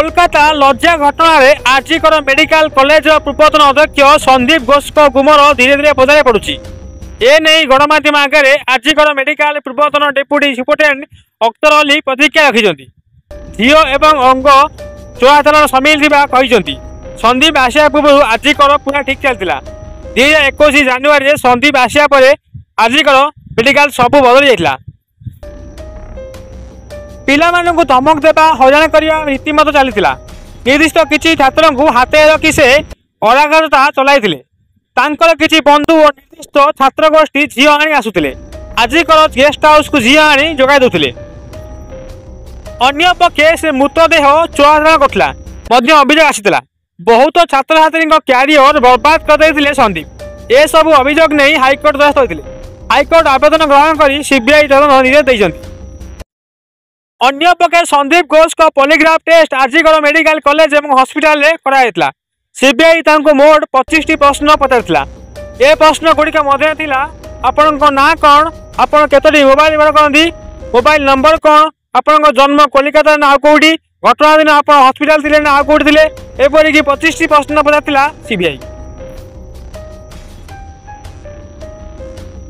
कोलकाता लज्जा घटना रे आरजीकर मेडिकल कॉलेज पूर्वतन अध्यक्ष संदीप घोष को गुमर धीरे धीरे पदारे पड़ुछि। ए नहीं गणमाध्यम आगे आरजीकर मेडिकल पूर्वतन डेप्यूटी सुपरिटेडेंट अख्तर अली प्रतिक्रिया रखिंट। झीओ एवं अंग चलाचल सामिल कहते संदीप आसिया पूर्व आरजीकर पूरा ठीक चलता। 2021 जानुरी संदीप आसिया पर आरजीकर मेडिकल सबू बदली जाता। पिलामानंकु धमक देवा हईराण करने रीतिमत चलता। निर्दिष्ट किसी छात्र को हाथे रखी से अरागता चलाई किसी बंधु और निर्दिष्ट छात्र गोष्ठी झील आनी आसुले। आरजीकर गेस्ट हाउस को झील आनी जोगाई दूसरे। अन्यपक्षे से मृतदेह चोराचालान करथिला अभियोग आसीथिला। बहुत छात्र छात्री क्यारियर बर्बाद करते संदीप। ए सबू अभियोग नहीं हाइकोर्ट द्वारस्थ होते। हाइकोर्ट आवेदन ग्रहण कर सीबीआई तदंत निर्देश देइछन्ति। अन्यपक्षे संदीप घोष को polygraph test R G Kar medical college और हॉस्पिटल रे कराइतला। सीबीआई तांको मोट 25टी प्रश्न पचारथिला। ए प्रश्न गुड़िक मध्य थिला आपण ना कौन, आपण केतोटी मोबाइल व्यवहार करती, मोबाइल नंबर कौन, आपण जन्म कोलकाता ना कौटी, घटना दिन आप हॉस्पिटल थिले ना कौटी थिले, एपरिक 25टी प्रश्न पचारथिला सीबीआई।